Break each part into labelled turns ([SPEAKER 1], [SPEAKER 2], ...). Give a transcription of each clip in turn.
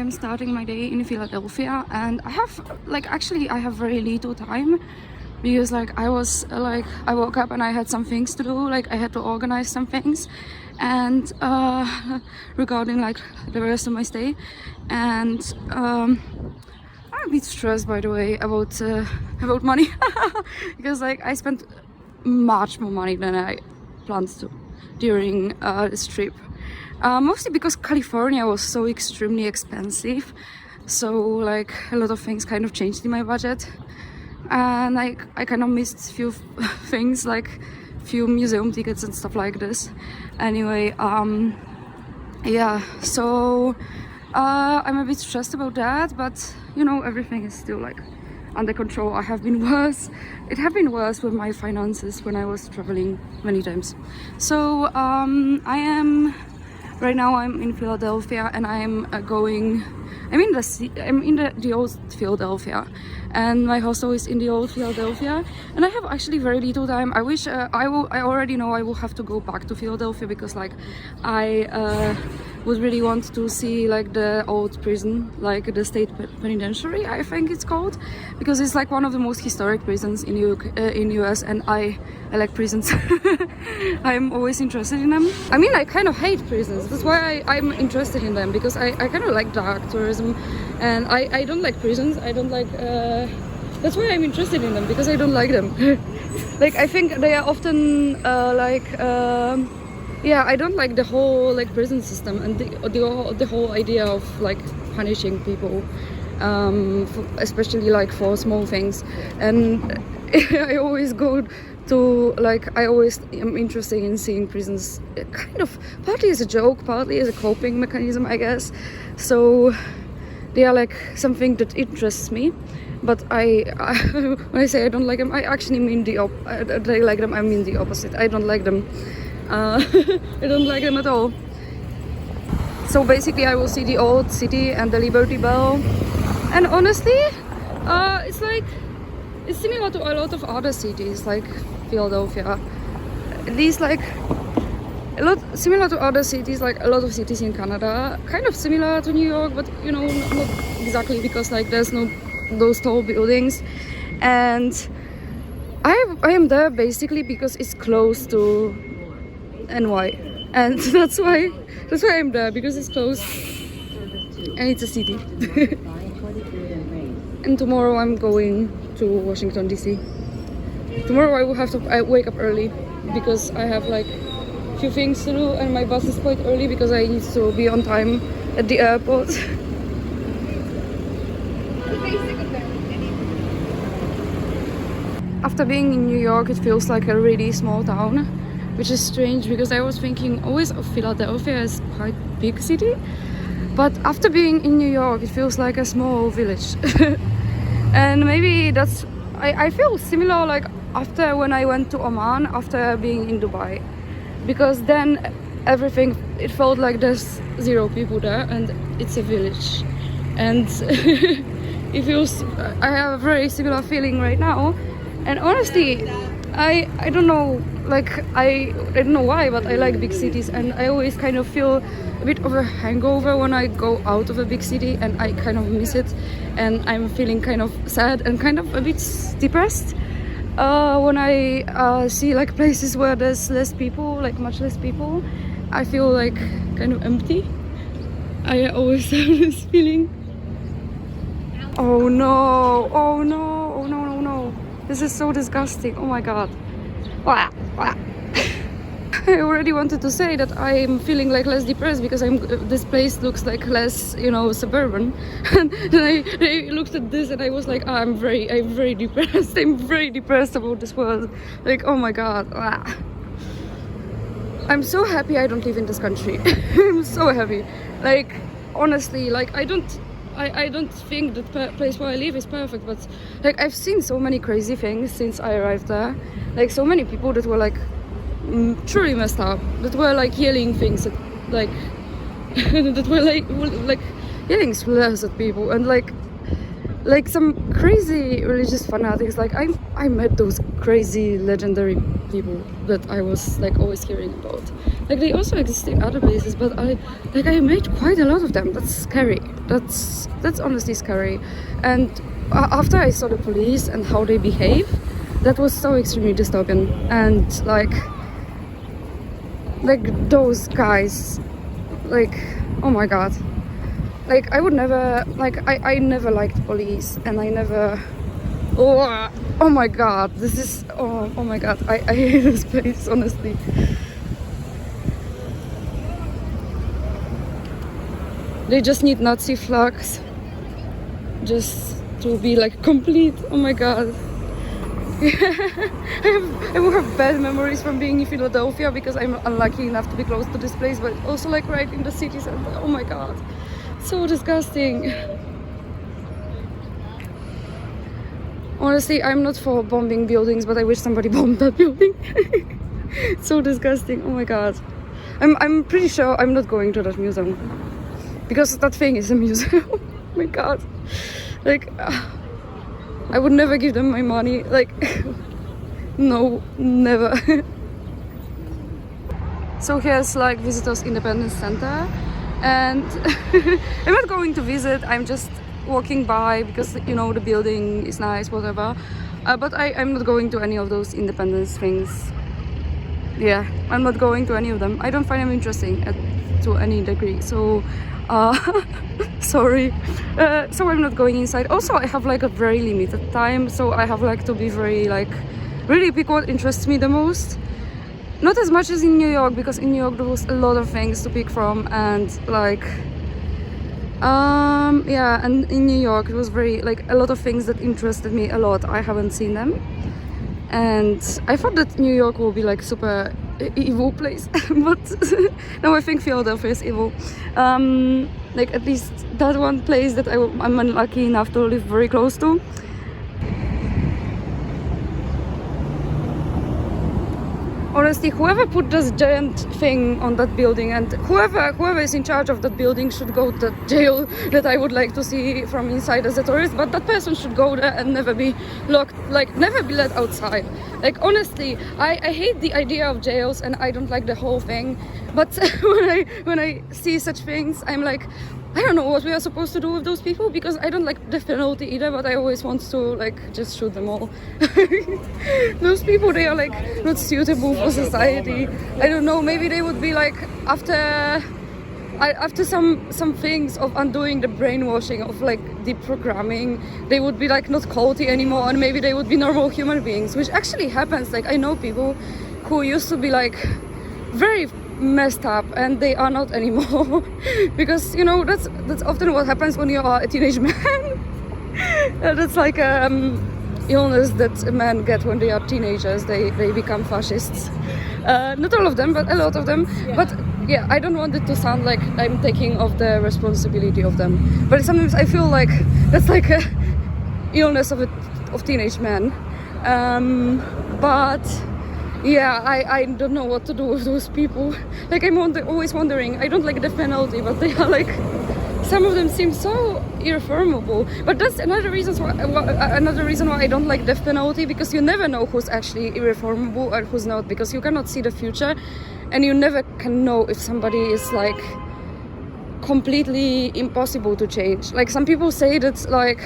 [SPEAKER 1] am starting my day in Philadelphia, and I have very little time because I woke up and I had some things to do, I had to organize some things and regarding the rest of my stay. And I'm a bit stressed, by the way, about money because I spent much more money than I planned to during this trip. Mostly because California was so extremely expensive, so a lot of things kind of changed in my budget, and I kind of missed few things, few museum tickets and stuff like this. Anyway, yeah, so I'm a bit stressed about that, but everything is still under control. It have been worse with my finances when I was traveling many times. So right now I'm in Philadelphia, and I'm in the old Philadelphia, and my hostel is in the old Philadelphia, and I have actually very little time. I wish I already know I will have to go back to Philadelphia because I would really want to see the old prison, the state penitentiary, I think it's called, because it's one of the most historic prisons in US, and I like prisons. I'm always interested in them. I kind of hate prisons. That's why I'm interested in them, because I kind of like dark tourism, and I don't like prisons. I don't like. That's why I'm interested in them, because I don't like them. I think they are often yeah, I don't like the whole prison system and the whole idea of punishing people, especially for small things. And I always go to I always am interested in seeing prisons kind of partly as a joke, partly as a coping mechanism, I guess. So they are something that interests me. But I when I say I don't like them, I actually mean I like them. I mean the opposite. I don't like them. I don't like them at all. So basically I will see the old city and the Liberty Bell, and honestly it's similar to a lot of other cities like Philadelphia. These a lot similar to other cities, a lot of cities in Canada, kind of similar to New York, but not exactly, because there's no those tall buildings. And I am there basically because it's close to NY, and that's why I'm there, because it's close and it's a city. And tomorrow I'm going to Washington DC. Tomorrow I will have to wake up early because I have few things to do, and my bus is quite early because I need to be on time at the airport. After being in New York, it feels like a really small town, which is strange because I was thinking always of Philadelphia as quite big city, but after being in New York, it feels like a small village. And maybe that's I feel similar after when I went to Oman after being in Dubai, because then it felt like there's 0 people there and it's a village, and it feels I have a very similar feeling right now. And honestly, I don't know, I don't know why, but I like big cities, and I always kind of feel a bit of a hangover when I go out of a big city, and I kind of miss it, and I'm feeling kind of sad and kind of a bit depressed when I see places where there's less people, much less people. I feel kind of empty. I always have this feeling. Oh no, oh no, oh no, no, no. This is so disgusting. Oh my god. I already wanted to say that I'm feeling less depressed because this place looks less, suburban. And then I looked at this and I was like, I'm very depressed. I'm very depressed about this world. Oh my god. I'm so happy I don't live in this country. I'm so happy. Honestly, I don't think that place where I live is perfect, but I've seen so many crazy things since I arrived there. So many people that were truly messed up, that were yelling things at that were yelling slurs at people, and some crazy religious fanatics. I met those crazy legendary people that I was like always hearing about. Like they also exist in other places, but I met quite a lot of them. That's scary. That's honestly scary. And after I saw the police and how they behave, that was so extremely dystopian. And like those guys, like, oh my god. Like I would never, like I never liked police, and I never, oh my god, this is, oh my god, I hate this place, honestly. They just need Nazi flags just to be like complete. Oh my god. I will have bad memories from being in Philadelphia because I'm unlucky enough to be close to this place, but also like right in the city center. Oh my god, so disgusting. Honestly, I'm not for bombing buildings, but I wish somebody bombed that building. So disgusting. Oh my god. I'm pretty sure I'm not going to that museum because that thing is a museum. Oh my god. Like I would never give them my money. Like no, never. So here's like Visitors Independence Center, and I'm not going to visit. I'm just walking by because, you know, the building is nice, whatever. But I'm not going to any of those independence things. Yeah, I'm not going to any of them. I don't find them interesting to any degree. So, sorry. So I'm not going inside. Also, I have like a very limited time, so I have like to be very like really pick what interests me the most. Not as much as in New York, because in New York there was a lot of things to pick from, and like yeah, and in New York it was very like a lot of things that interested me a lot. I haven't seen them, and I thought that New York will be like super evil place, but now I think Philadelphia is evil. Like at least that one place that I'm unlucky enough to live very close to. Honestly, whoever put this giant thing on that building, and whoever is in charge of that building should go to the jail that I would like to see from inside as a tourist, but that person should go there and never be locked, like never be let outside. Like honestly, I hate the idea of jails and I don't like the whole thing, but when I see such things, I'm like, I don't know what we are supposed to do with those people, because I don't like the penalty either, but I always want to like just shoot them all. Those people, they are like not suitable for society. I don't know, maybe they would be like after some things of undoing the brainwashing of like deprogramming, they would be like not culty anymore, and maybe they would be normal human beings, which actually happens. Like I know people who used to be like very messed up and they are not anymore. Because, you know, that's often what happens when you are a teenage man. That's like illness that men get when they are teenagers. They become fascists. Not all of them, but a lot of them. Yeah. But yeah, I don't want it to sound like I'm taking off the responsibility of them, but sometimes I feel like that's like a illness of teenage men. But yeah, I don't know what to do with those people. Like I'm always wondering. I don't like the penalty, but they are like, some of them seem so irreformable. But that's another reason why I don't like death penalty, because you never know who's actually irreformable and who's not, because you cannot see the future, and you never can know if somebody is like completely impossible to change. Like some people say that like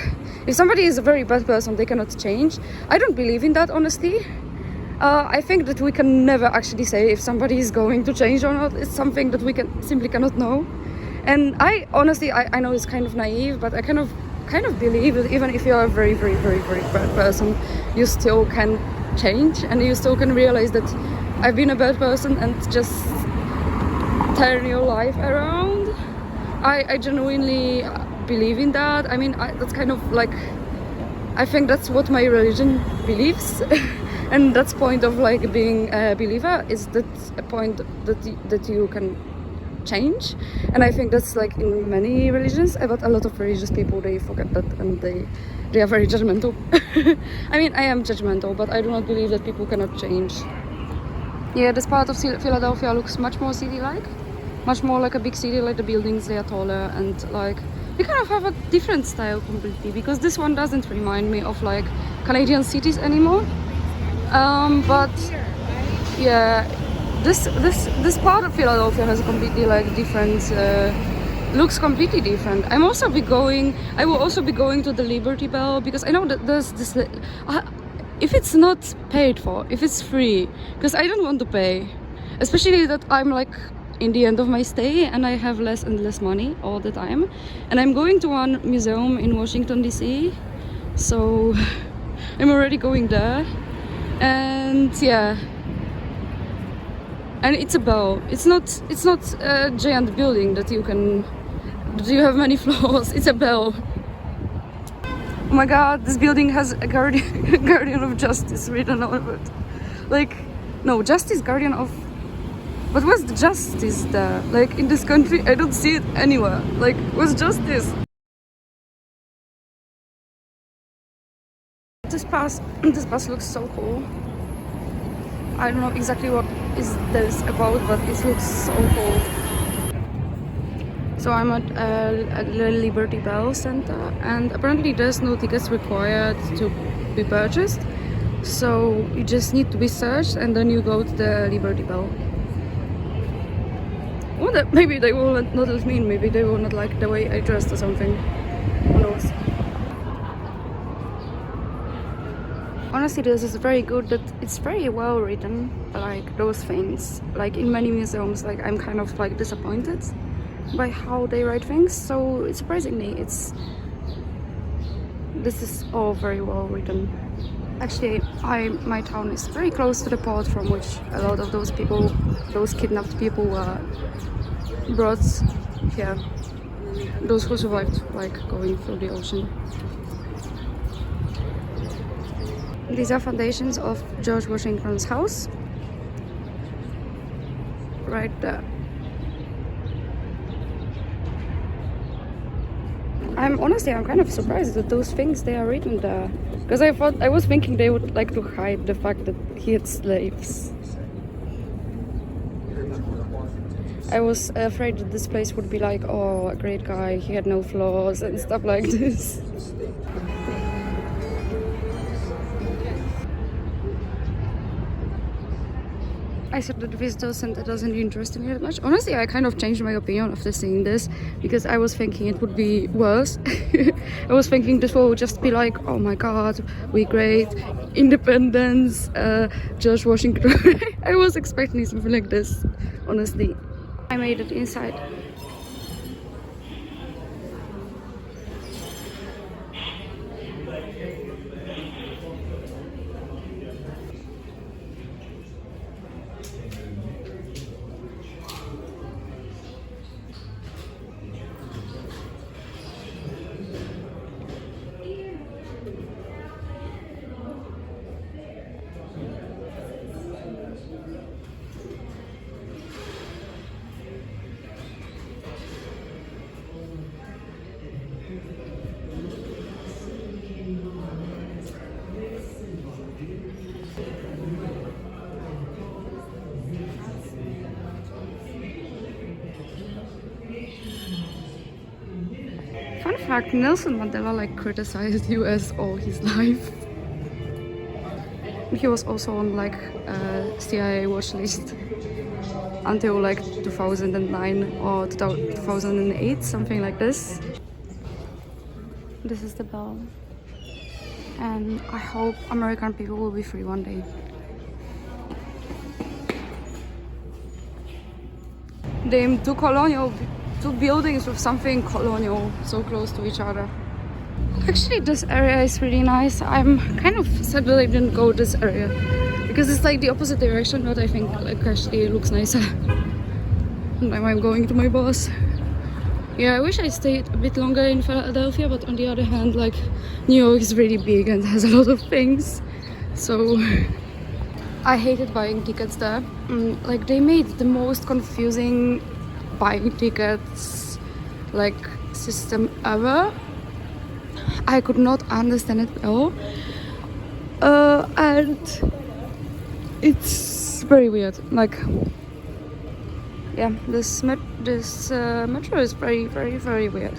[SPEAKER 1] if somebody is a very bad person, they cannot change. I don't believe in that, honestly. I think that we can never actually say if somebody is going to change or not. It's something that we simply cannot know. And I honestly, I know it's kind of naive, but I kind of believe that even if you're a very, very, very, very bad person, you still can change, and you still can realize that I've been a bad person and just turn your life around. I genuinely believe in that. I mean, that's kind of like, I think that's what my religion believes. And that's point of like being a believer, is that a point that you can change. And I think that's like in many religions, but a lot of religious people, they forget that, and they are very judgmental. I mean, I am judgmental, but I do not believe that people cannot change. Yeah, this part of Philadelphia looks much more city-like, much more like a big city. Like the buildings, they are taller, and like we kind of have a different style completely, because this one doesn't remind me of like Canadian cities anymore. But yeah, this part of Philadelphia has completely like different. Looks completely different. I will also be going to the Liberty Bell because I know that there's this. If it's not paid for, if it's free, because I don't want to pay, especially that I'm like in the end of my stay and I have less and less money all the time, and I'm going to one museum in Washington DC, so I'm already going there, and yeah. And it's a bell. It's not a giant building that you have many floors. It's a bell. Oh my god, this building has a guardian of justice written on it. Like, no, justice, guardian of. But what's the justice there? Like in this country, I don't see it anywhere. Like, what's justice? This bus looks so cool. I don't know exactly what is this about, but it looks so cool. So I'm at the Liberty Bell Center, and apparently there's no tickets required to be purchased. So you just need to be searched, and then you go to the Liberty Bell. Well, maybe they will not let me in. Maybe they will not like the way I dressed or something. Who knows? Honestly, this is very good. That it's very well written. Like those things, like in many museums, like I'm kind of like disappointed by how they write things. So surprisingly, this is all very well written. Actually, my town is very close to the port from which a lot of those kidnapped people were brought here. Those who survived, like going through the ocean. These are foundations of George Washington's house. Right there. I'm kind of surprised that those things they are written there, because I was thinking they would like to hide the fact that he had slaves. I was afraid that this place would be like, oh, a great guy, he had no flaws and stuff like this. I said that the visitor center doesn't interest me that much. Honestly, I kind of changed my opinion after seeing this, because I was thinking it would be worse. I was thinking this will just be like, oh my god, we great, independence, George Washington. I was expecting something like this, honestly. I made it inside. Fun fact, Nelson Mandela like criticized US all his life. He was also on like CIA watch list until like 2009 or 2008, something like this. This is the bell, and I hope American people will be free one day. They two buildings with something colonial so close to each other. Actually, this area is really nice. I'm kind of sad that I didn't go this area, because it's like the opposite direction, but I think like actually it looks nicer. And I'm going to my boss. Yeah, I wish I stayed a bit longer in Philadelphia, but on the other hand, like New York is really big and has a lot of things, so I hated buying tickets there. Like they made the most confusing buying tickets like system ever. I could not understand it at all, and it's very weird. Like, yeah, this metro is very, very, very weird.